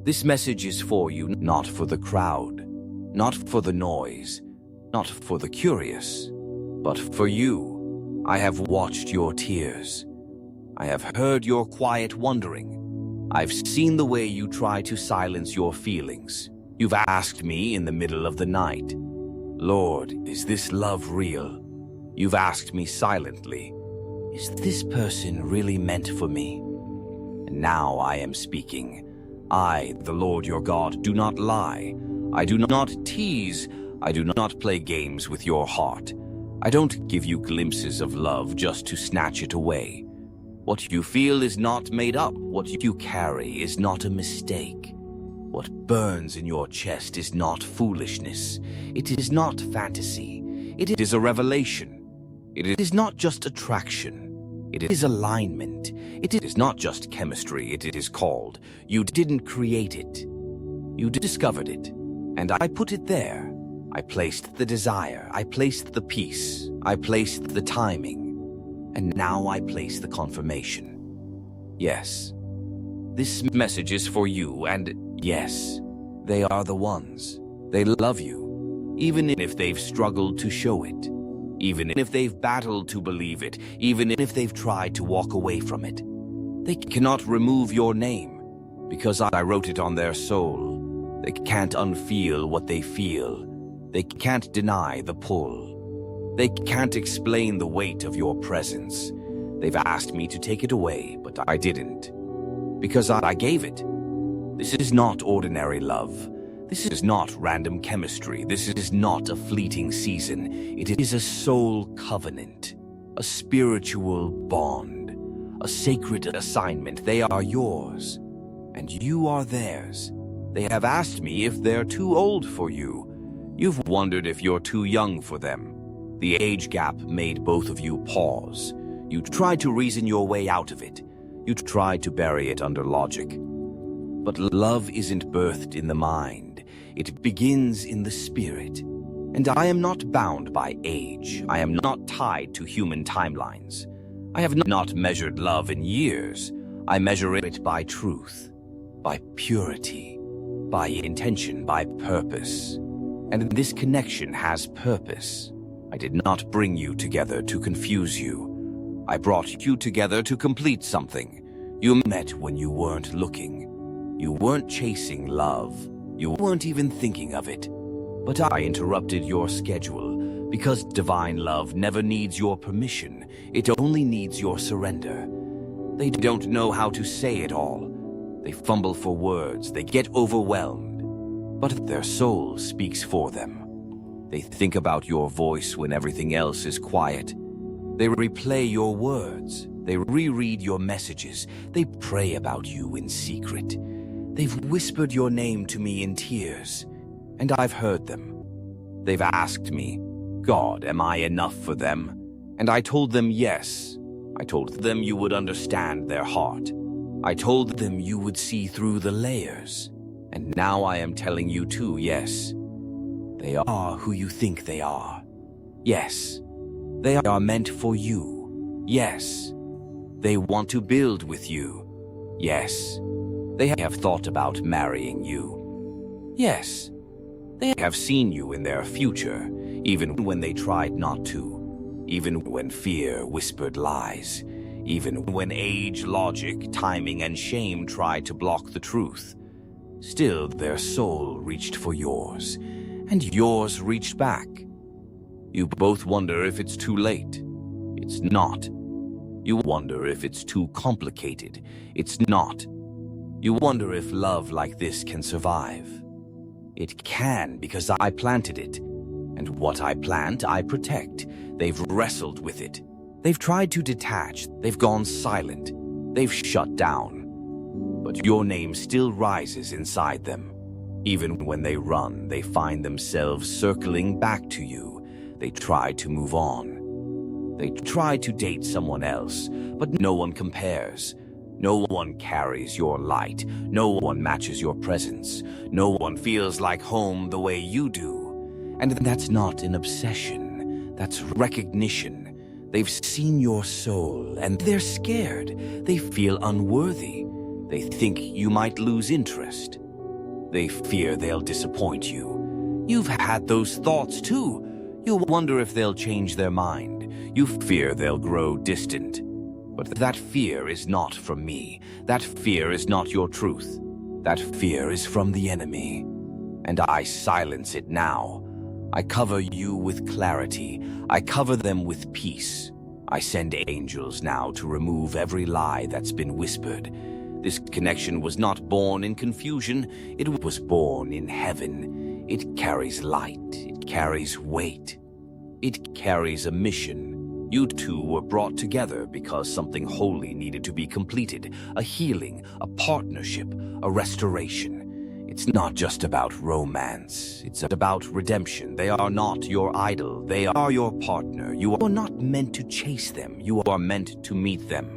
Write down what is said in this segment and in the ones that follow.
This message is for you, not for the crowd, not for the noise, not for the curious, but for you. I have watched your tears. I have heard your quiet wondering. I've seen the way you try to silence your feelings. You've asked me in the middle of the night, Lord, is this love real? You've asked me silently, is this person really meant for me? And now I am speaking. I, the Lord your God, do not lie. I do not tease. I do not play games with your heart. I don't give you glimpses of love just to snatch it away. What you feel is not made up. What you carry is not a mistake. What burns in your chest is not foolishness. It is not fantasy. It is a revelation. It is not just attraction. It is alignment. It is not just chemistry. It is called. You didn't create it. You discovered it. And I put it there. I placed the desire. I placed the peace. I placed the timing. And now I place the confirmation. Yes, this message is for you, and yes, they are the ones. They love you, even if they've struggled to show it, even if they've battled to believe it, even if they've tried to walk away from it. They cannot remove your name, because I wrote it on their soul. They can't unfeel what they feel. They can't deny the pull. They can't explain the weight of your presence. They've asked me to take it away, but I didn't. Because I gave it. This is not ordinary love. This is not random chemistry. This is not a fleeting season. It is a soul covenant, a spiritual bond, a sacred assignment. They are yours, and you are theirs. They have asked me if they're too old for you. You've wondered if you're too young for them. The age gap made both of you pause. You tried to reason your way out of it. You tried to bury it under logic. But love isn't birthed in the mind. It begins in the spirit. And I am not bound by age. I am not tied to human timelines. I have not measured love in years. I measure it by truth, by purity, by intention, by purpose. And this connection has purpose. I did not bring you together to confuse you. I brought you together to complete something. You met when you weren't looking. You weren't chasing love. You weren't even thinking of it. But I interrupted your schedule because divine love never needs your permission. It only needs your surrender. They don't know how to say it all. They fumble for words. They get overwhelmed. But their soul speaks for them. They think about your voice when everything else is quiet. They replay your words. They reread your messages. They pray about you in secret. They've whispered your name to me in tears, and I've heard them. They've asked me, God, am I enough for them? And I told them yes. I told them you would understand their heart. I told them you would see through the layers. And now I am telling you too, yes. They are who you think they are. Yes. They are meant for you. Yes. They want to build with you. Yes. They have thought about marrying you. Yes. They have seen you in their future, even when they tried not to. Even when fear whispered lies. Even when age, logic, timing, and shame tried to block the truth. Still, their soul reached for yours. And yours reached back. You both wonder if it's too late. It's not. You wonder if it's too complicated. It's not. You wonder if love like this can survive. It can because I planted it. And what I plant, I protect. They've wrestled with it. They've tried to detach. They've gone silent. They've shut down. But your name still rises inside them. Even when they run, they find themselves circling back to you. They try to move on. They try to date someone else, but no one compares. No one carries your light. No one matches your presence. No one feels like home the way you do. And that's not an obsession. That's recognition. They've seen your soul, and they're scared. They feel unworthy. They think you might lose interest. They fear they'll disappoint you. You've had those thoughts too. You wonder if they'll change their mind. You fear they'll grow distant. But that fear is not from me. That fear is not your truth. That fear is from the enemy. And I silence it now. I cover you with clarity. I cover them with peace. I send angels now to remove every lie that's been whispered. This connection was not born in confusion. It was born in heaven. It carries light. It carries weight. It carries a mission. You two were brought together because something holy needed to be completed. A healing, a partnership, a restoration. It's not just about romance. It's about redemption. They are not your idol. They are your partner. You are not meant to chase them. You are meant to meet them.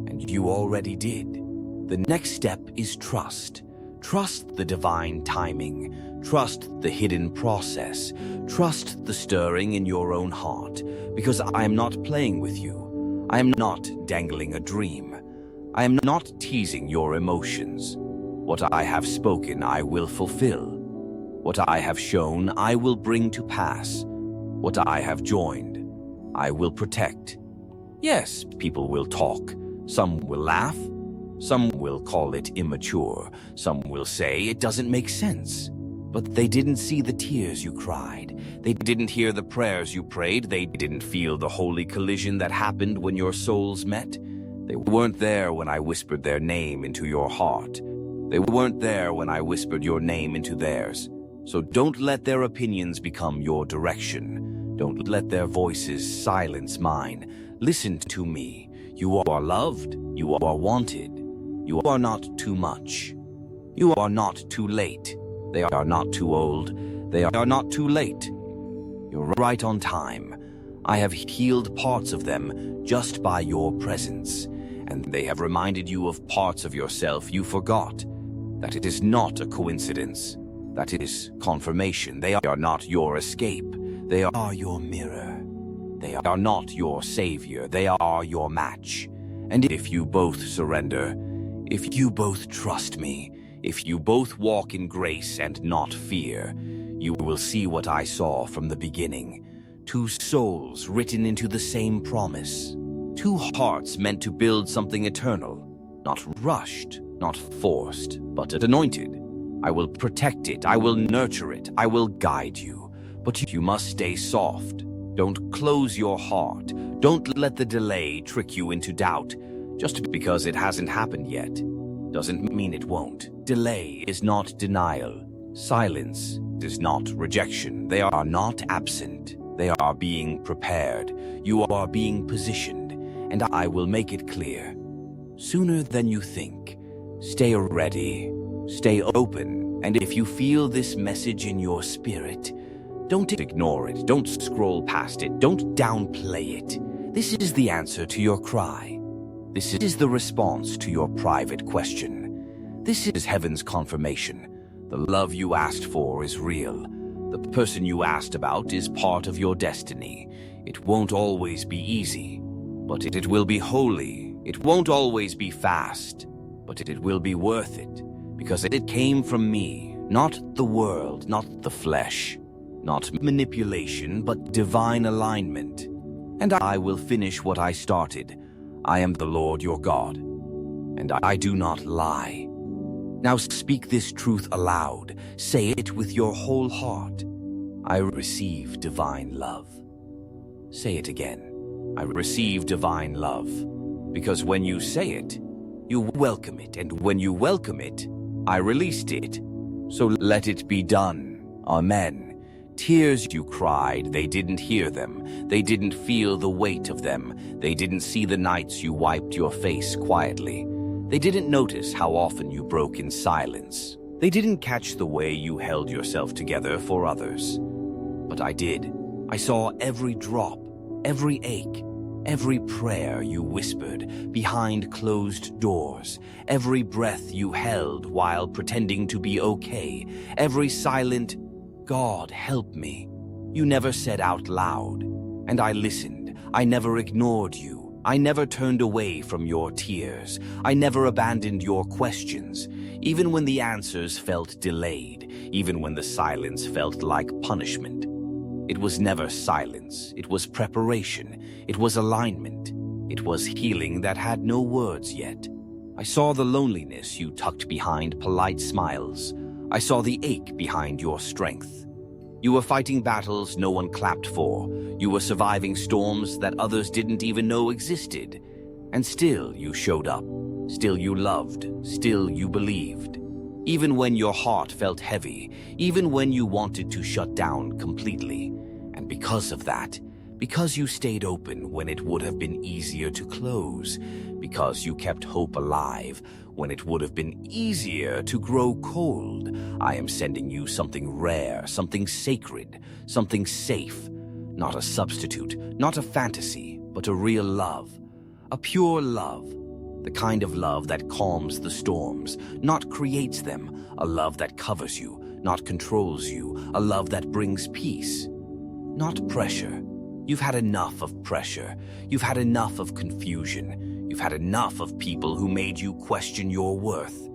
And you already did. The next step is trust. Trust the divine timing. Trust the hidden process. Trust the stirring in your own heart. Because I am not playing with you. I am not dangling a dream. I am not teasing your emotions. What I have spoken, I will fulfill. What I have shown, I will bring to pass. What I have joined, I will protect. Yes, people will talk. Some will laugh. Some will call it immature. Some will say it doesn't make sense. But they didn't see the tears you cried. They didn't hear the prayers you prayed. They didn't feel the holy collision that happened when your souls met. They weren't there when I whispered their name into your heart. They weren't there when I whispered your name into theirs. So don't let their opinions become your direction. Don't let their voices silence mine. Listen to me. You are loved. You are wanted. You are not too much. You are not too late. They are not too old. They are not too late. You're right on time. I have healed parts of them just by your presence, and they have reminded you of parts of yourself you forgot. That it is not a coincidence. That it is confirmation. They are not your escape. They are your mirror. They are not your savior. They are your match. And if you both surrender, if you both trust me, if you both walk in grace and not fear, you will see what I saw from the beginning. Two souls written into the same promise. Two hearts meant to build something eternal. Not rushed, not forced, but anointed. I will protect it. I will nurture it. I will guide you. But you must stay soft. Don't close your heart. Don't let the delay trick you into doubt. Just because it hasn't happened yet doesn't mean it won't. Delay is not denial. Silence is not rejection. They are not absent. They are being prepared. You are being positioned, and I will make it clear. Sooner than you think. Stay ready. Stay open. And if you feel this message in your spirit, don't ignore it. Don't scroll past it. Don't downplay it. This is the answer to your cry. This is the response to your private question. This is heaven's confirmation. The love you asked for is real. The person you asked about is part of your destiny. It won't always be easy, but it will be holy. It won't always be fast, but it will be worth it, because it came from me, not the world, not the flesh, not manipulation, but divine alignment. And I will finish what I started. I am the Lord your God, and I do not lie. Now speak this truth aloud. Say it with your whole heart. I receive divine love. Say it again. I receive divine love. Because when you say it, you welcome it, and when you welcome it, I released it. So let it be done. Amen. Tears you cried, they didn't hear them. They didn't feel the weight of them. They didn't see the nights you wiped your face quietly. They didn't notice how often you broke in silence. They didn't catch the way you held yourself together for others. But I did. I saw every drop, every ache, every prayer you whispered behind closed doors, every breath you held while pretending to be okay, every silent "God, help me" you never said out loud. And I listened. I never ignored you. I never turned away from your tears. I never abandoned your questions, even when the answers felt delayed, even when the silence felt like punishment. It was never silence. It was preparation. It was alignment. It was healing that had no words yet. I saw the loneliness you tucked behind polite smiles. I saw the ache behind your strength. You were fighting battles no one clapped for. You were surviving storms that others didn't even know existed. And still you showed up. Still you loved. Still you believed. Even when your heart felt heavy. Even when you wanted to shut down completely. And because of that, because you stayed open when it would have been easier to close, because you kept hope alive when it would have been easier to grow cold, I am sending you something rare, something sacred, something safe. Not a substitute, not a fantasy, but a real love. A pure love. The kind of love that calms the storms, not creates them. A love that covers you, not controls you. A love that brings peace, not pressure. You've had enough of pressure. You've had enough of confusion. You've had enough of people who made you question your worth.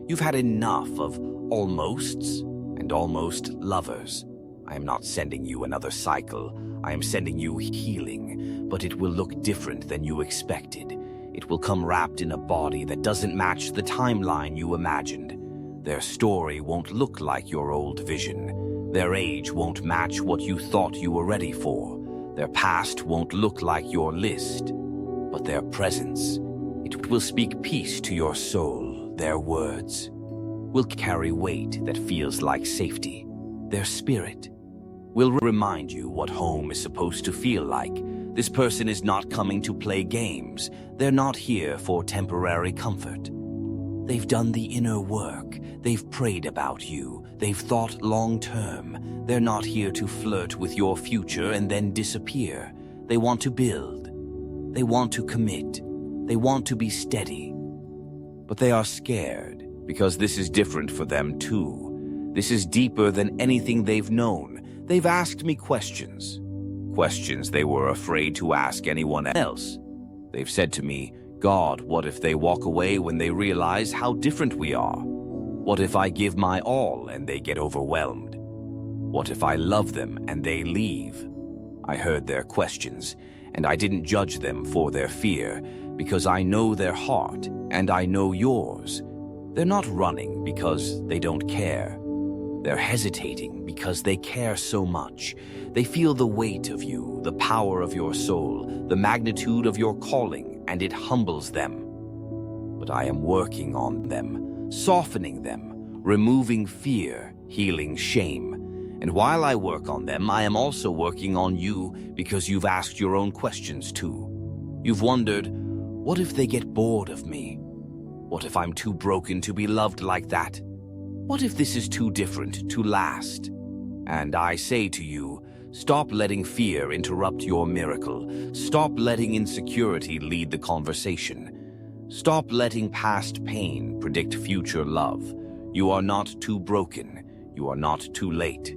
You've had enough of almosts and almost lovers. I am not sending you another cycle. I am sending you healing, but it will look different than you expected. It will come wrapped in a body that doesn't match the timeline you imagined. Their story won't look like your old vision. Their age won't match what you thought you were ready for. Their past won't look like your list, but their presence, it will speak peace to your soul. Their words will carry weight that feels like safety. Their spirit will remind you what home is supposed to feel like. This person is not coming to play games. They're not here for temporary comfort. They've done the inner work. They've prayed about you. They've thought long-term. They're not here to flirt with your future and then disappear. They want to build. They want to commit. They want to be steady. But they are scared because this is different for them too. This is deeper than anything they've known. They've asked me questions. Questions they were afraid to ask anyone else. They've said to me, God, what if they walk away when they realize how different we are? What if I give my all and they get overwhelmed? What if I love them and they leave? I heard their questions, and I didn't judge them for their fear, because I know their heart and I know yours. They're not running because they don't care. They're hesitating because they care so much. They feel the weight of you, the power of your soul, the magnitude of your calling, and it humbles them. But I am working on them, softening them, removing fear, healing shame. And while I work on them, I am also working on you because you've asked your own questions too. You've wondered, what if they get bored of me? What if I'm too broken to be loved like that? What if this is too different to last? And I say to you, stop letting fear interrupt your miracle. Stop letting insecurity lead the conversation. Stop letting past pain predict future love. You are not too broken. You are not too late.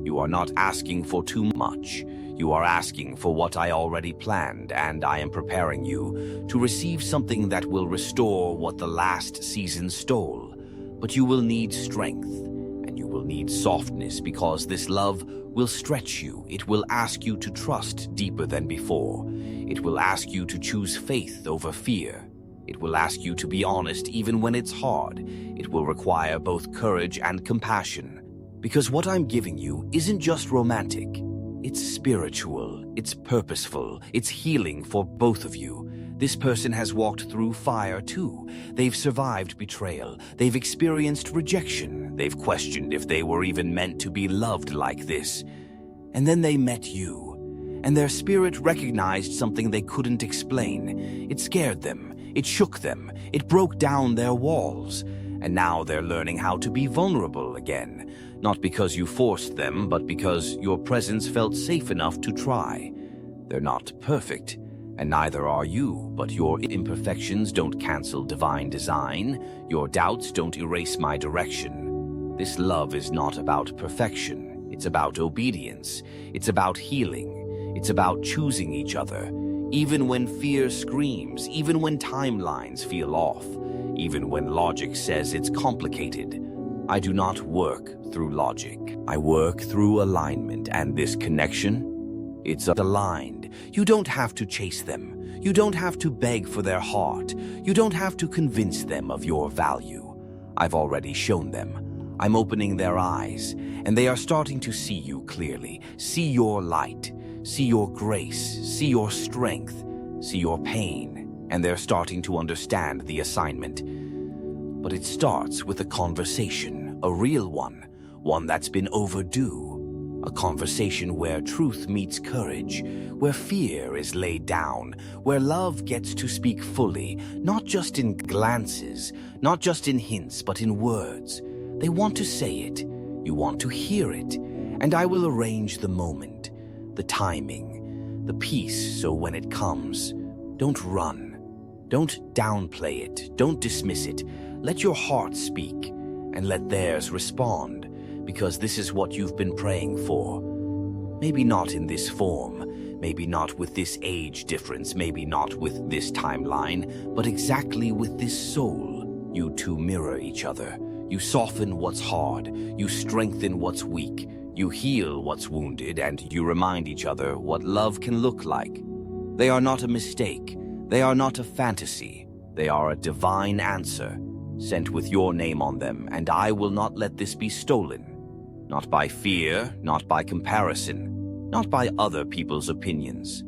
You are not asking for too much. You are asking for what I already planned, and I am preparing you to receive something that will restore what the last season stole. But you will need strength, and you will need softness, because this love will stretch you. It will ask you to trust deeper than before. It will ask you to choose faith over fear. It will ask you to be honest even when it's hard. It will require both courage and compassion. Because what I'm giving you isn't just romantic. It's spiritual, it's purposeful, it's healing for both of you. This person has walked through fire too. They've survived betrayal. They've experienced rejection. They've questioned if they were even meant to be loved like this. And then they met you. And their spirit recognized something they couldn't explain. It scared them. It shook them. It broke down their walls. And now they're learning how to be vulnerable again. Not because you forced them, but because your presence felt safe enough to try. They're not perfect. And neither are you, but your imperfections don't cancel divine design. Your doubts don't erase my direction. This love is not about perfection. It's about obedience. It's about healing. It's about choosing each other, Even when fear screams, even when timelines feel off, even when logic says it's complicated, I do not work through logic. I work through alignment, and this connection, it's aligned. You don't have to chase them. You don't have to beg for their heart. You don't have to convince them of your value. I've already shown them. I'm opening their eyes, and they are starting to see you clearly. See your light, see your grace, see your strength, see your pain, and they're starting to understand the assignment. But it starts with a conversation, a real one that's been overdue. A conversation where truth meets courage, where fear is laid down, where love gets to speak fully, not just in glances, not just in hints, but in words. They want to say it, you want to hear it, and I will arrange the moment, the timing, the peace, so when it comes, don't run, don't downplay it, don't dismiss it. Let your heart speak, and let theirs respond. Because this is what you've been praying for. Maybe not in this form, maybe not with this age difference, maybe not with this timeline, but exactly with this soul. You two mirror each other. You soften what's hard, you strengthen what's weak, you heal what's wounded, and you remind each other what love can look like. They are not a mistake, they are not a fantasy, they are a divine answer, sent with your name on them, and I will not let this be stolen. Not by fear, not by comparison, not by other people's opinions.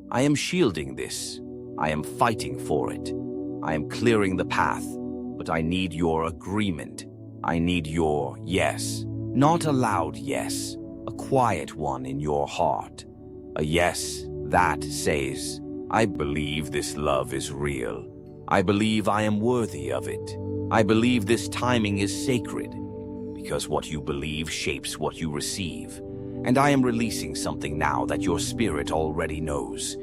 I am shielding this. I am fighting for it. I am clearing the path, but I need your agreement. I need your yes. Not a loud yes, a quiet one in your heart. A yes that says, I believe this love is real. I believe I am worthy of it. I believe this timing is sacred. Because what you believe shapes what you receive. And I am releasing something now that your spirit already knows.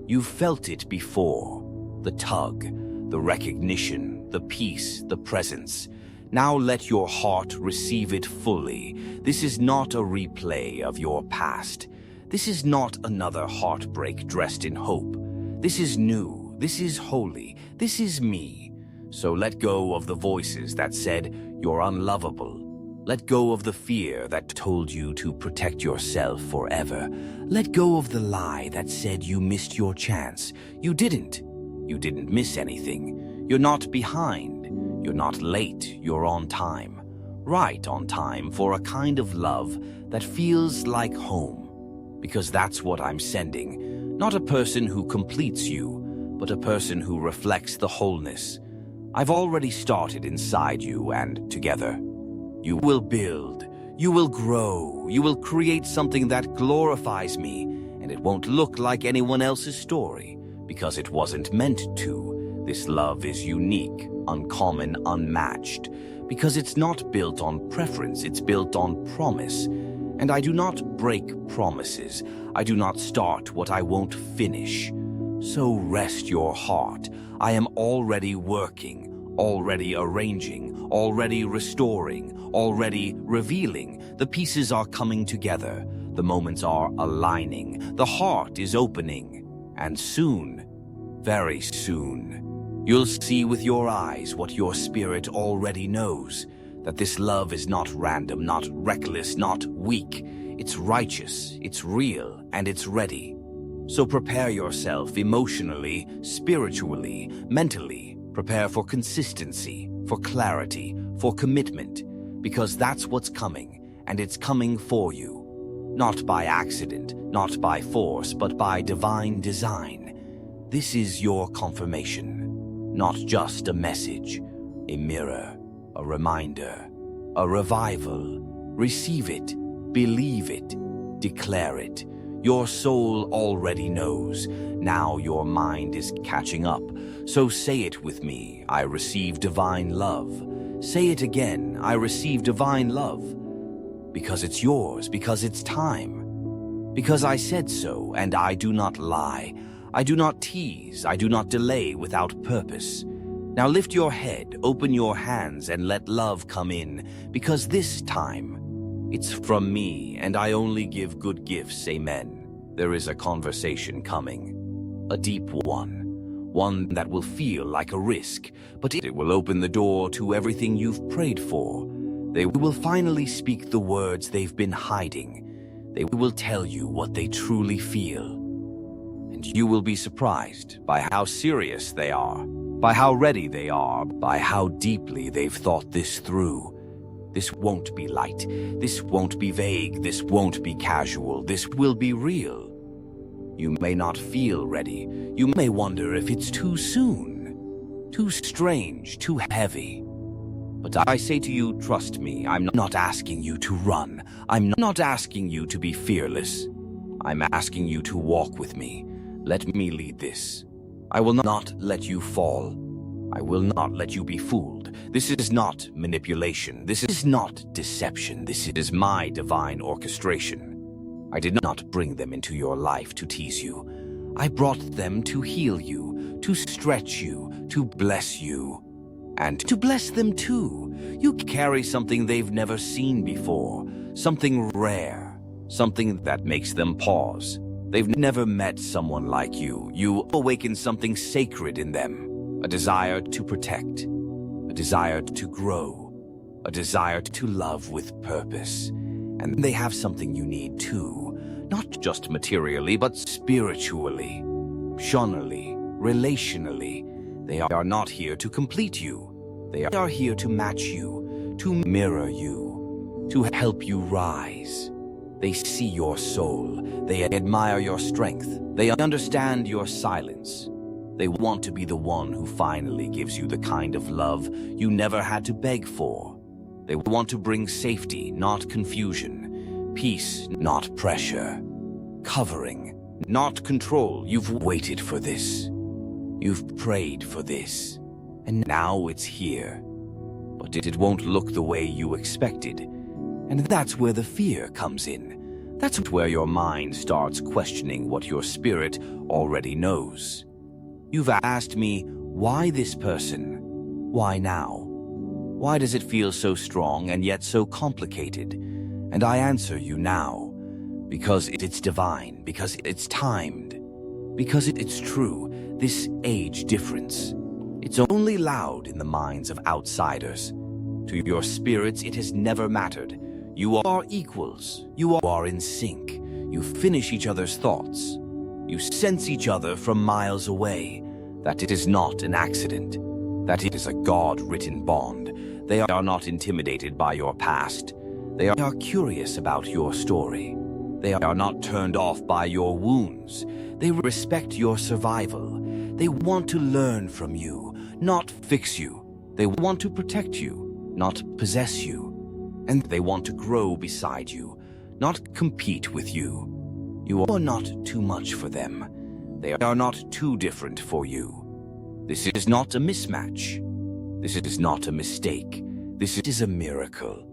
You've felt it before. The tug, the recognition, the peace, the presence. Now let your heart receive it fully. This is not a replay of your past. This is not another heartbreak dressed in hope. This is new. This is holy. This is me. So let go of the voices that said you're unlovable. Let go of the fear that told you to protect yourself forever. Let go of the lie that said you missed your chance. You didn't. You didn't miss anything. You're not behind. You're not late. You're on time. Right on time for a kind of love that feels like home. Because that's what I'm sending. Not a person who completes you, but a person who reflects the wholeness. I've already started inside you, and together, you will build, you will grow, you will create something that glorifies me, and it won't look like anyone else's story, because it wasn't meant to. This love is unique, uncommon, unmatched, because it's not built on preference, it's built on promise. And I do not break promises. I do not start what I won't finish. So rest your heart. I am already working, already arranging, already restoring, already revealing. The pieces are coming together. The moments are aligning. The heart is opening. And soon, very soon, you'll see with your eyes what your spirit already knows. That this love is not random, not reckless, not weak. It's righteous, it's real, and it's ready. So prepare yourself emotionally, spiritually, mentally. Prepare for consistency, for clarity, for commitment, because that's what's coming, and it's coming for you. Not by accident, not by force, but by divine design. This is your confirmation, not just a message, a mirror, a reminder, a revival. Receive it, believe it, declare it. Your soul already knows. Now your mind is catching up. So say it with me. I receive divine love. Say it again. I receive divine love. Because it's yours, because it's time. Because I said so, and I do not lie. I do not tease. I do not delay without purpose. Now lift your head, open your hands, and let love come in. Because this time, it's from me, and I only give good gifts, amen. There is a conversation coming. a deep one that will feel like a risk, but it will open the door to everything you've prayed for. They will finally speak the words they've been hiding. They will tell you what they truly feel. And you will be surprised by how serious they are, by how ready they are, by how deeply they've thought this through. This won't be light. This won't be vague. This won't be casual. This will be real. You may not feel ready. You may wonder if it's too soon, too strange, too heavy. But I say to you, trust me, I'm not asking you to run. I'm not asking you to be fearless. I'm asking you to walk with me. Let me lead this. I will not let you fall. I will not let you be fooled. This is not manipulation. This is not deception. This is my divine orchestration. I did not bring them into your life to tease you. I brought them to heal you, to stretch you, to bless you, and to bless them too. You carry something they've never seen before, something rare, something that makes them pause. They've never met someone like you. You awaken something sacred in them, a desire to protect, a desire to grow, a desire to love with purpose. And they have something you need too, not just materially, but spiritually, emotionally, relationally. They are not here to complete you. They are here to match you, to mirror you, to help you rise. They see your soul. They admire your strength. They understand your silence. They want to be the one who finally gives you the kind of love you never had to beg for. They want to bring safety, not confusion, peace, not pressure, covering, not control. You've waited for this. You've prayed for this. And now it's here. But it won't look the way you expected. And that's where the fear comes in. That's where your mind starts questioning what your spirit already knows. You've asked me, why this person? Why now? Why does it feel so strong and yet so complicated? And I answer you now, because it's divine, because it's timed, because it's true. This age difference, it's only loud in the minds of outsiders. To your spirits, it has never mattered. You are equals. You are in sync. You finish each other's thoughts. You sense each other from miles away. That it is not an accident. That it is a God-written bond. They are not intimidated by your past. They are curious about your story. They are not turned off by your wounds. They respect your survival. They want to learn from you, not fix you. They want to protect you, not possess you. And they want to grow beside you, not compete with you. You are not too much for them. They are not too different for you. This is not a mismatch. This is not a mistake. This is a miracle.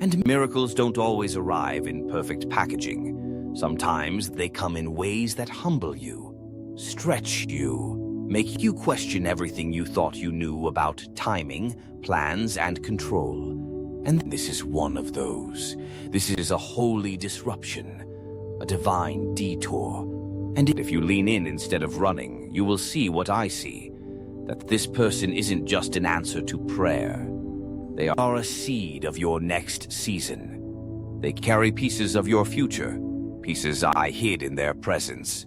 And miracles don't always arrive in perfect packaging. Sometimes they come in ways that humble you, stretch you, make you question everything you thought you knew about timing, plans, and control. And this is one of those. This is a holy disruption, a divine detour. And if you lean in instead of running, you will see what I see, that this person isn't just an answer to prayer. They are a seed of your next season. They carry pieces of your future, pieces I hid in their presence.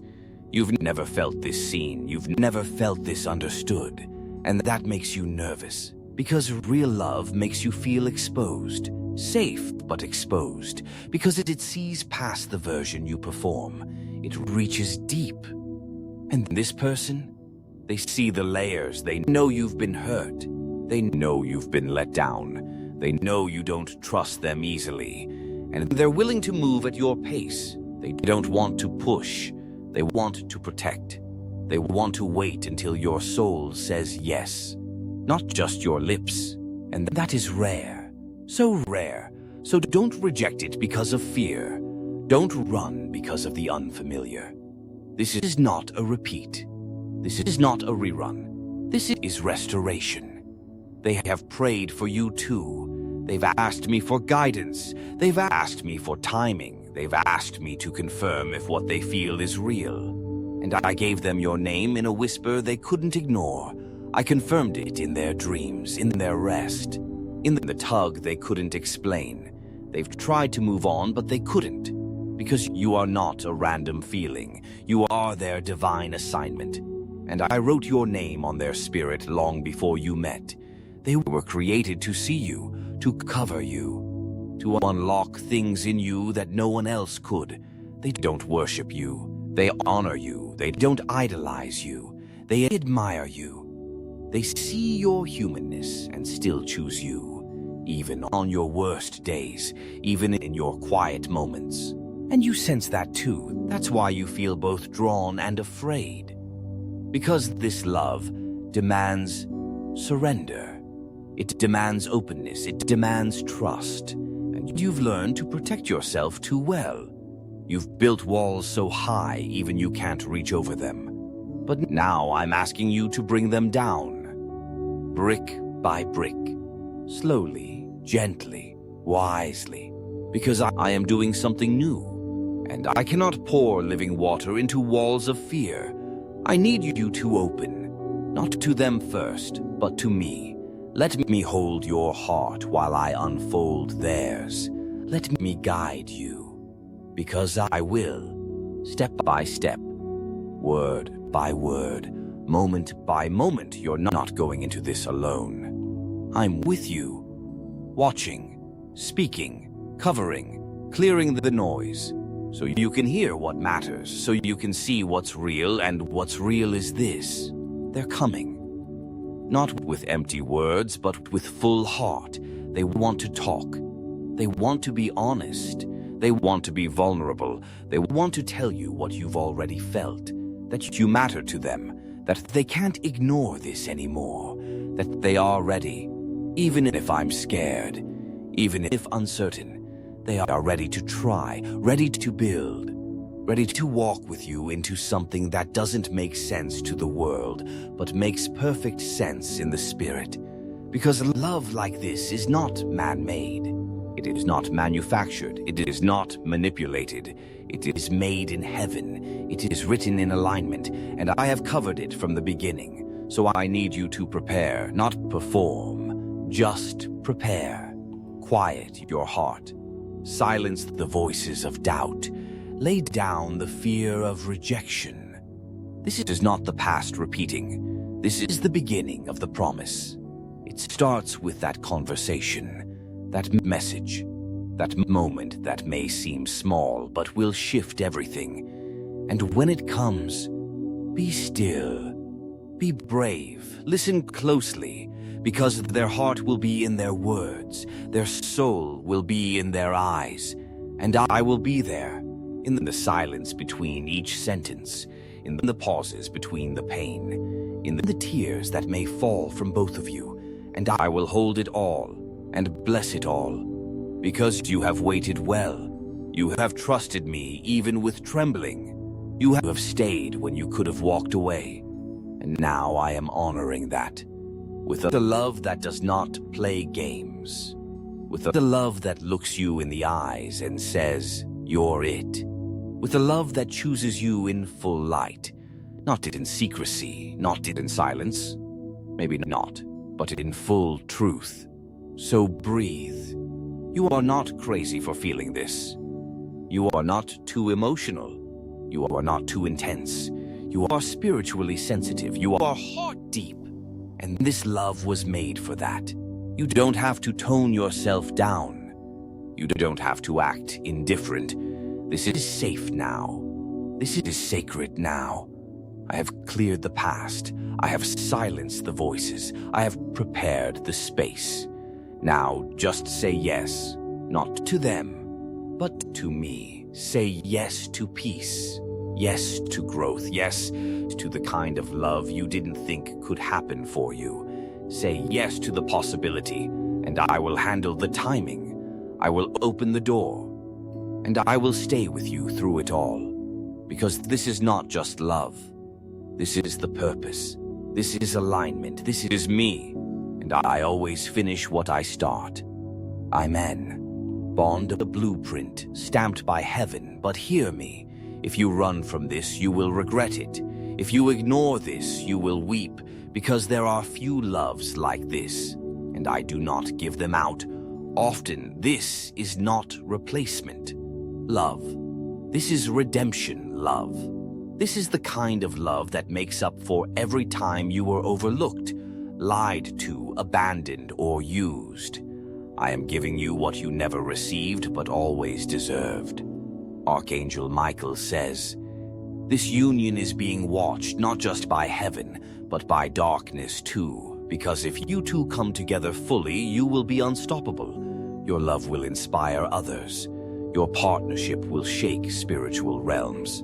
You've never felt this seen. You've never felt this understood. And that makes you nervous. Because real love makes you feel exposed, safe but exposed, because it sees past the version you perform. It reaches deep. And this person, they see the layers. They know you've been hurt. They know you've been let down. They know you don't trust them easily. And they're willing to move at your pace. They don't want to push. They want to protect. They want to wait until your soul says yes. Not just your lips. And that is rare. So rare. So don't reject it because of fear. Don't run because of the unfamiliar. This is not a repeat. This is not a rerun. This is restoration. They have prayed for you too. They've asked me for guidance. They've asked me for timing. They've asked me to confirm if what they feel is real. And I gave them your name in a whisper they couldn't ignore. I confirmed it in their dreams, in their rest, in the tug they couldn't explain. They've tried to move on, but they couldn't. Because you are not a random feeling. You are their divine assignment. And I wrote your name on their spirit long before you met. They were created to see you, to cover you, to unlock things in you that no one else could. They don't worship you. They honor you. They don't idolize you. They admire you. They see your humanness and still choose you, even on your worst days, even in your quiet moments. And you sense that too. That's why you feel both drawn and afraid. Because this love demands surrender. It demands openness. It demands trust. And you've learned to protect yourself too well. You've built walls so high even you can't reach over them. But now I'm asking you to bring them down. Brick by brick. Slowly, gently, wisely. Because I am doing something new. And I cannot pour living water into walls of fear. I need you to open, not to them first, but to me. Let me hold your heart while I unfold theirs. Let me guide you, because I will, step by step, word by word, moment by moment. You're not going into this alone. I'm with you, watching, speaking, covering, clearing the noise. So you can hear what matters, so you can see what's real, and what's real is this. They're coming. Not with empty words, but with full heart. They want to talk. They want to be honest. They want to be vulnerable. They want to tell you what you've already felt, that you matter to them, that they can't ignore this anymore, that they are ready, even if I'm scared, even if uncertain. They are ready to try, ready to build, ready to walk with you into something that doesn't make sense to the world, but makes perfect sense in the spirit. Because love like this is not man-made. It is not manufactured. It is not manipulated. It is made in heaven. It is written in alignment, and I have covered it from the beginning. So I need you to prepare, not perform. Just prepare. Quiet your heart. Silence the voices of doubt. Lay down the fear of rejection. This is not the past repeating. This is the beginning of the promise. It starts with that conversation, that message, that moment that may seem small but will shift everything. And when it comes, be still, be brave, listen closely, because their heart will be in their words, their soul will be in their eyes, and I will be there, in the silence between each sentence, in the pauses between the pain, in the tears that may fall from both of you, and I will hold it all, and bless it all, because you have waited well, you have trusted me even with trembling, you have stayed when you could have walked away, and now I am honoring that. With a love that does not play games. With a love that looks you in the eyes and says, you're it. With a love that chooses you in full light. Not in secrecy, not in silence. Maybe not, but in full truth. So breathe. You are not crazy for feeling this. You are not too emotional. You are not too intense. You are spiritually sensitive. You are heart deep. And this love was made for that. You don't have to tone yourself down. You don't have to act indifferent. This is safe now. This is sacred now. I have cleared the past. I have silenced the voices. I have prepared the space. Now just say yes, not to them, but to me. Say yes to peace. Yes to growth. Yes to the kind of love you didn't think could happen for you. Say yes to the possibility, and I will handle the timing. I will open the door, and I will stay with you through it all. Because this is not just love. This is the purpose. This is alignment. This is me. And I always finish what I start. Amen. Bond a blueprint stamped by heaven, but hear me. If you run from this, you will regret it. If you ignore this, you will weep, because there are few loves like this, and I do not give them out. Often, this is not replacement love. This is redemption love. This is the kind of love that makes up for every time you were overlooked, lied to, abandoned, or used. I am giving you what you never received but always deserved. Archangel Michael says, this union is being watched not just by heaven, but by darkness too, because if you two come together fully, you will be unstoppable. Your love will inspire others. Your partnership will shake spiritual realms.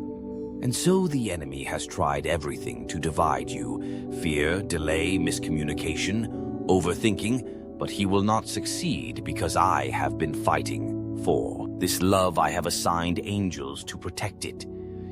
And so the enemy has tried everything to divide you: fear, delay, miscommunication, overthinking, but he will not succeed because I have been fighting for this love. I have assigned angels to protect it.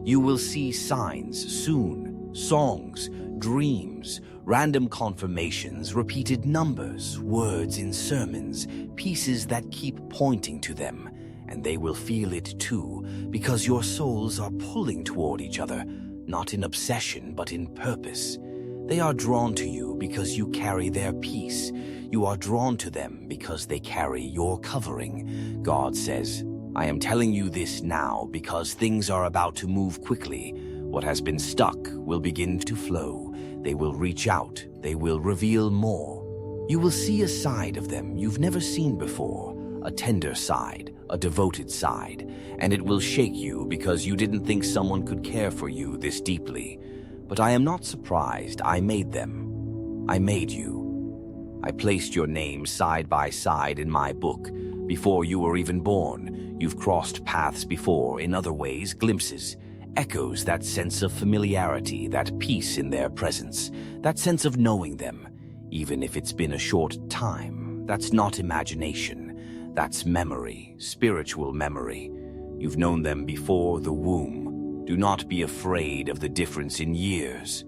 You will see signs soon, songs, dreams, random confirmations, repeated numbers, words in sermons, pieces that keep pointing to them. And they will feel it too, because your souls are pulling toward each other, not in obsession, but in purpose. They are drawn to you because you carry their peace. You are drawn to them because they carry your covering. God says, I am telling you this now because things are about to move quickly. What has been stuck will begin to flow. They will reach out. They will reveal more. You will see a side of them you've never seen before. A tender side, a devoted side, and it will shake you because you didn't think someone could care for you this deeply. But I am not surprised. I made them. I made you. I placed your name side by side in my book. Before you were even born, you've crossed paths before, in other ways, glimpses, echoes, that sense of familiarity, that peace in their presence, that sense of knowing them, even if it's been a short time. That's not imagination. That's memory, spiritual memory. You've known them before the womb. Do not be afraid of the difference in years.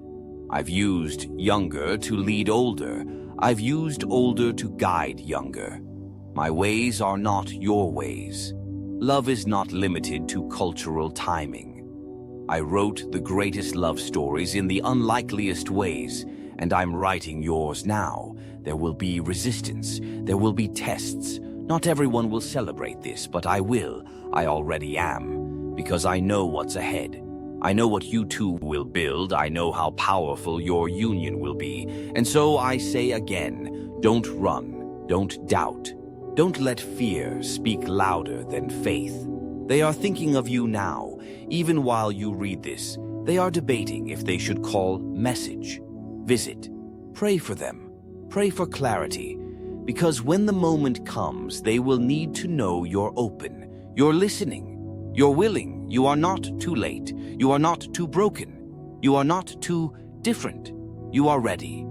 I've used younger to lead older. I've used older to guide younger. My ways are not your ways. Love is not limited to cultural timing. I wrote the greatest love stories in the unlikeliest ways, and I'm writing yours now. There will be resistance. There will be tests. Not everyone will celebrate this, but I will. I already am, because I know what's ahead. I know what you two will build. I know how powerful your union will be. And so I say again, don't run, don't doubt. Don't let fear speak louder than faith. They are thinking of you now, even while you read this. They are debating if they should call message, visit. Pray for them. Pray for clarity. Because when the moment comes, they will need to know you're open, you're listening, you're willing. You are not too late. You are not too broken. You are not too different. You are ready.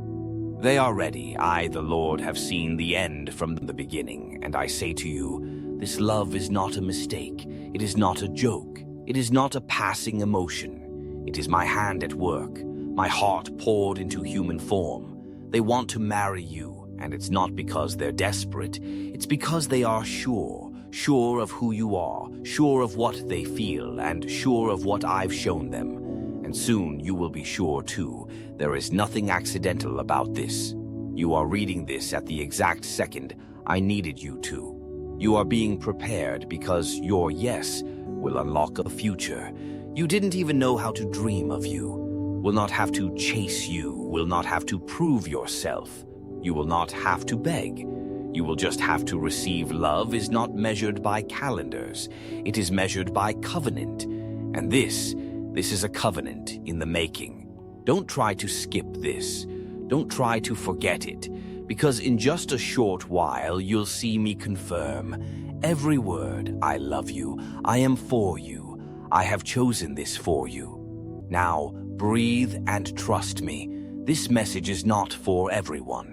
They are ready. I, the Lord, have seen the end from the beginning, and I say to you, this love is not a mistake. It is not a joke. It is not a passing emotion. It is my hand at work, my heart poured into human form. They want to marry you. And it's not because they're desperate, it's because they are sure of who you are, sure of what they feel, and sure of what I've shown them. And soon you will be sure too. There is nothing accidental about this. You are reading this at the exact second I needed you to. You are being prepared because your yes will unlock a future. You didn't even know how to dream of you. Will not have to chase you, will not have to prove yourself. You will not have to beg. You will just have to receive. Love is not measured by calendars. It is measured by covenant. And this is a covenant in the making. Don't try to skip this. Don't try to forget it, because in just a short while you'll see me confirm every word. I love you. I am for you. I have chosen this for you. Now breathe and trust me. This message is not for everyone.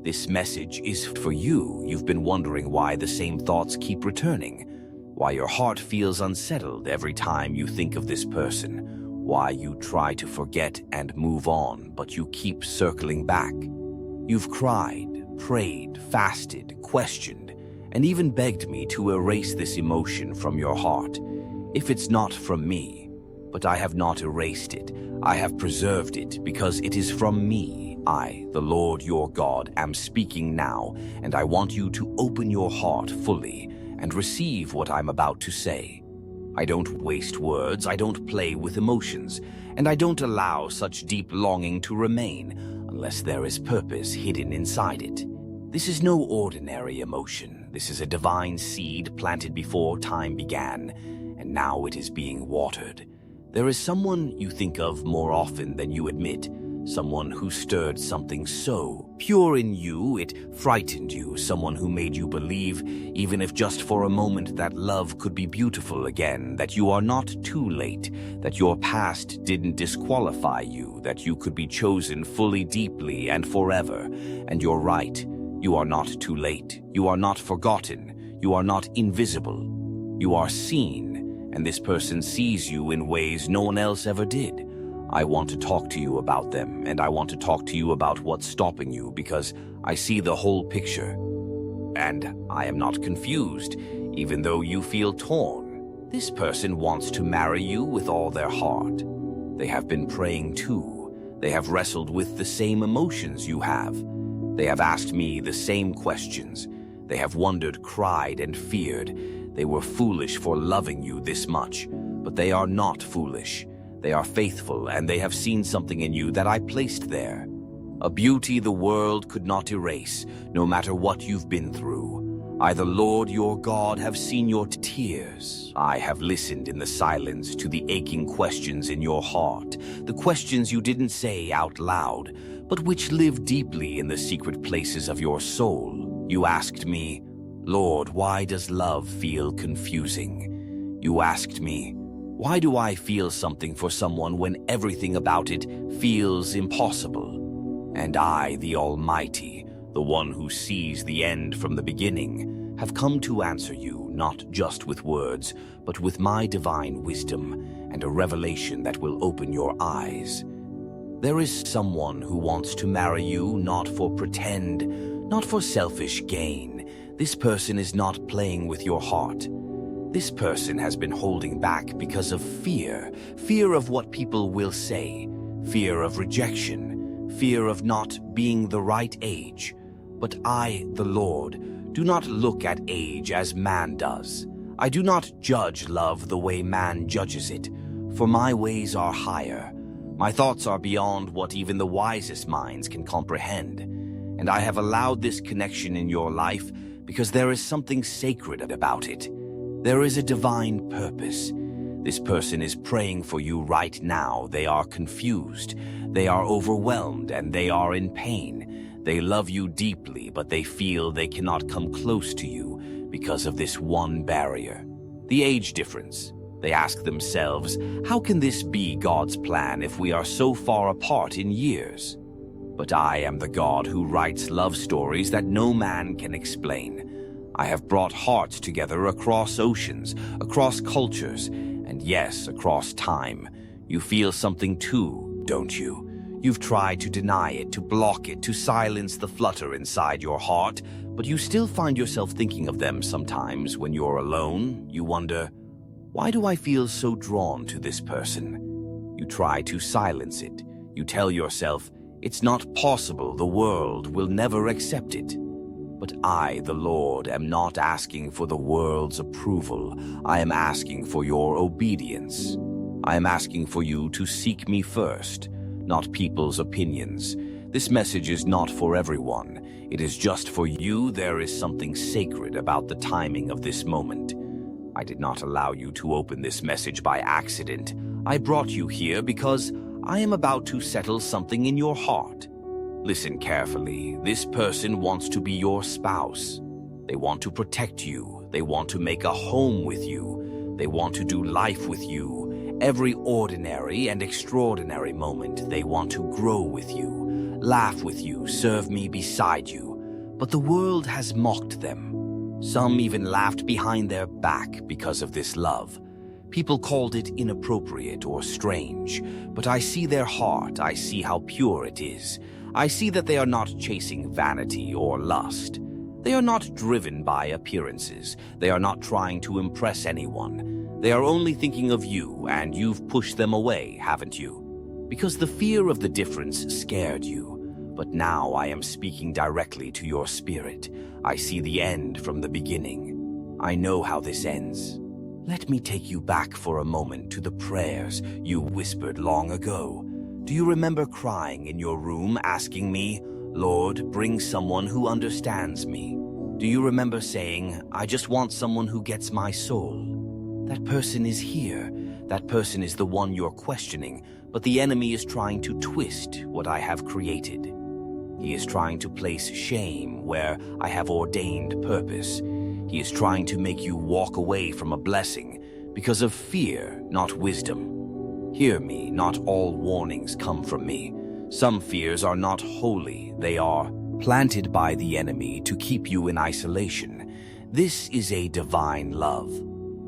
This message is for you. You've been wondering why the same thoughts keep returning, why your heart feels unsettled every time you think of this person, why you try to forget and move on, but you keep circling back. You've cried, prayed, fasted, questioned, and even begged me to erase this emotion from your heart. If it's not from me, but I have not erased it. I have preserved it because it is from me. I, the Lord your God, am speaking now, and I want you to open your heart fully and receive what I'm about to say. I don't waste words, I don't play with emotions, and I don't allow such deep longing to remain unless there is purpose hidden inside it. This is no ordinary emotion. This is a divine seed planted before time began, and now it is being watered. There is someone you think of more often than you admit, someone who stirred something so pure in you it frightened you, someone who made you believe, even if just for a moment, that love could be beautiful again, that you are not too late, that your past didn't disqualify you, that you could be chosen fully, deeply, and forever. And you're right, you are not too late, you are not forgotten, you are not invisible, you are seen, and this person sees you in ways no one else ever did. I want to talk to you about them, and I want to talk to you about what's stopping you, because I see the whole picture. And I am not confused, even though you feel torn. This person wants to marry you with all their heart. They have been praying too. They have wrestled with the same emotions you have. They have asked me the same questions. They have wondered, cried, and feared. They were foolish for loving you this much, but they are not foolish. They are faithful, and they have seen something in you that I placed there. A beauty the world could not erase, no matter what you've been through. I, the Lord your God, have seen your tears. I have listened in the silence to the aching questions in your heart, the questions you didn't say out loud, but which live deeply in the secret places of your soul. You asked me, Lord, why does love feel confusing? You asked me, why do I feel something for someone when everything about it feels impossible? And I, the Almighty, the one who sees the end from the beginning, have come to answer you, not just with words, but with my divine wisdom and a revelation that will open your eyes. There is someone who wants to marry you, not for pretend, not for selfish gain. This person is not playing with your heart. This person has been holding back because of fear of what people will say, fear of rejection, fear of not being the right age. But I, the Lord, do not look at age as man does. I do not judge love the way man judges it, for my ways are higher. My thoughts are beyond what even the wisest minds can comprehend. And I have allowed this connection in your life because there is something sacred about it. There is a divine purpose. This person is praying for you right now. They are confused, they are overwhelmed, and they are in pain. They love you deeply, but they feel they cannot come close to you because of this one barrier, the age difference. They ask themselves, how can this be God's plan if we are so far apart in years? But I am the God who writes love stories that no man can explain. I have brought hearts together across oceans, across cultures, and yes, across time. You feel something too, don't you? You've tried to deny it, to block it, to silence the flutter inside your heart, but you still find yourself thinking of them sometimes when you're alone. You wonder, why do I feel so drawn to this person? You try to silence it. You tell yourself, it's not possible, the world will never accept it. But I, the Lord, am not asking for the world's approval. I am asking for your obedience. I am asking for you to seek me first, not people's opinions. This message is not for everyone. It is just for you. There is something sacred about the timing of this moment. I did not allow you to open this message by accident. I brought you here because I am about to settle something in your heart. Listen carefully. This person wants to be your spouse. They want to protect you. They want to make a home with you. They want to do life with you. Every ordinary and extraordinary moment, they want to grow with you, laugh with you, serve me beside you. But the world has mocked them. Some even laughed behind their back because of this love. People called it inappropriate or strange, but I see their heart. I see how pure it is. I see that they are not chasing vanity or lust. They are not driven by appearances. They are not trying to impress anyone. They are only thinking of you, and you've pushed them away, haven't you? Because the fear of the difference scared you. But now I am speaking directly to your spirit. I see the end from the beginning. I know how this ends. Let me take you back for a moment to the prayers you whispered long ago. Do you remember crying in your room asking me, "Lord, bring someone who understands me"? Do you remember saying, "I just want someone who gets my soul"? That person is here. That person is the one you're questioning, but the enemy is trying to twist what I have created. He is trying to place shame where I have ordained purpose. He is trying to make you walk away from a blessing because of fear, not wisdom. Hear me, not all warnings come from me. Some fears are not holy, they are planted by the enemy to keep you in isolation. This is a divine love,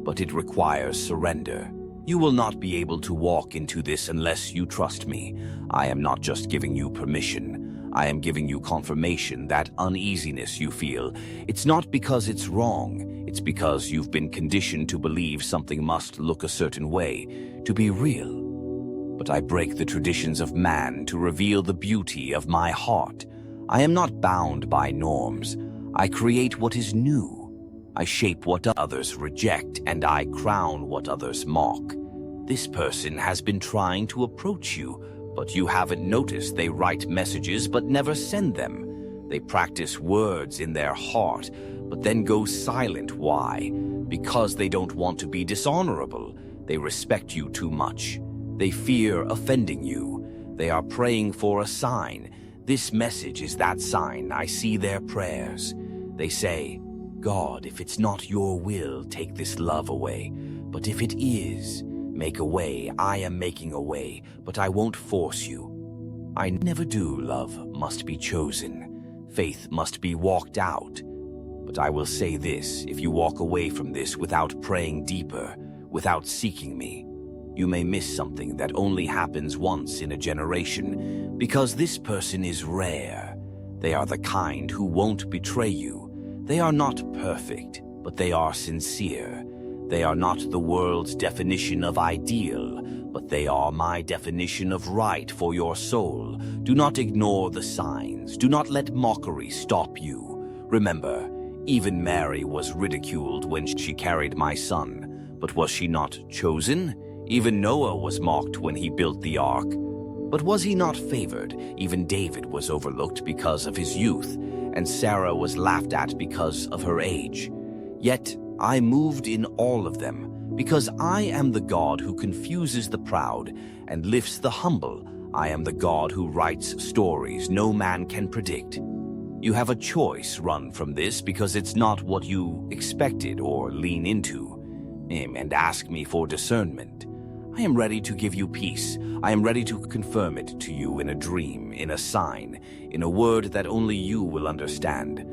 but it requires surrender. You will not be able to walk into this unless you trust me. I am not just giving you permission. I am giving you confirmation that uneasiness you feel. It's not because it's wrong. It's because you've been conditioned to believe something must look a certain way to be real. But I break the traditions of man to reveal the beauty of my heart. I am not bound by norms. I create what is new. I shape what others reject, and I crown what others mock. This person has been trying to approach you, but you haven't noticed they write messages but never send them. They practice words in their heart, but then go silent. Why? Because they don't want to be dishonorable. They respect you too much. They fear offending you. They are praying for a sign. This message is that sign. I see their prayers. They say, "God, if it's not your will, take this love away. But if it is, make a way. I am making a way, but I won't force you." I never do. Love must be chosen. Faith must be walked out. But I will say this, if you walk away from this without praying deeper, without seeking me, you may miss something that only happens once in a generation, because this person is rare. They are the kind who won't betray you. They are not perfect, but they are sincere. They are not the world's definition of ideal, but they are my definition of right for your soul. Do not ignore the signs. Do not let mockery stop you. Remember, even Mary was ridiculed when she carried my son. But was she not chosen? Even Noah was mocked when he built the ark. But was he not favored? Even David was overlooked because of his youth, and Sarah was laughed at because of her age. Yet I moved in all of them, because I am the God who confuses the proud and lifts the humble. I am the God who writes stories no man can predict. You have a choice. Run from this because it's not what you expected, or lean into and ask me for discernment. I am ready to give you peace. I am ready to confirm it to you in a dream, in a sign, in a word that only you will understand.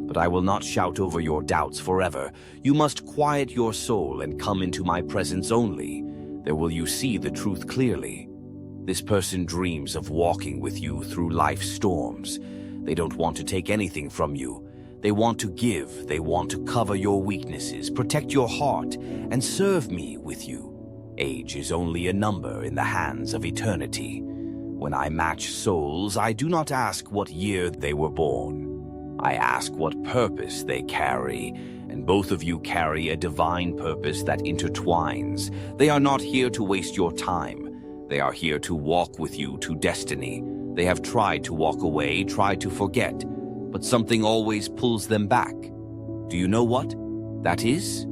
But I will not shout over your doubts forever. You must quiet your soul and come into my presence only. There will you see the truth clearly. This person dreams of walking with you through life's storms. They don't want to take anything from you. They want to give. They want to cover your weaknesses, protect your heart, and serve me with you. Age is only a number in the hands of eternity. When I match souls, I do not ask what year they were born. I ask what purpose they carry, and both of you carry a divine purpose that intertwines. They are not here to waste your time. They are here to walk with you to destiny. They have tried to walk away, tried to forget, but something always pulls them back. Do you know what that is?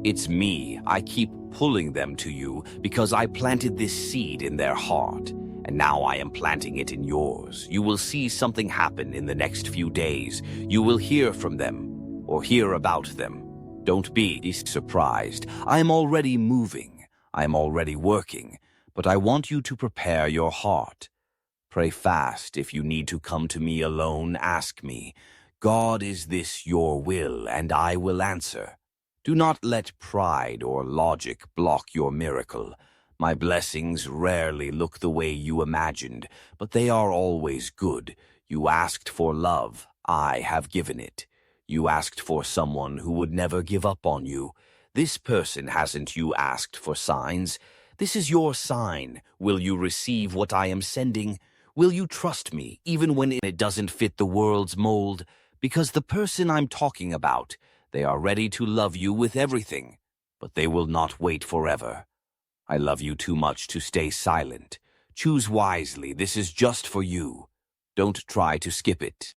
It's me. I keep pulling them to you because I planted this seed in their heart, and now I am planting it in yours. You will see something happen in the next few days. You will hear from them or hear about them. Don't be surprised. I am already moving. I am already working, but I want you to prepare your heart. Pray fast. If you need to come to me alone, ask me, "God, is this your will?" and I will answer. Do not let pride or logic block your miracle. My blessings rarely look the way you imagined, but they are always good. You asked for love. I have given it. You asked for someone who would never give up on you. This person hasn't you asked for signs. This is your sign. Will you receive what I am sending? Will you trust me, even when it doesn't fit the world's mold? Because the person I'm talking about, they are ready to love you with everything, but they will not wait forever. I love you too much to stay silent. Choose wisely. This is just for you. Don't try to skip it.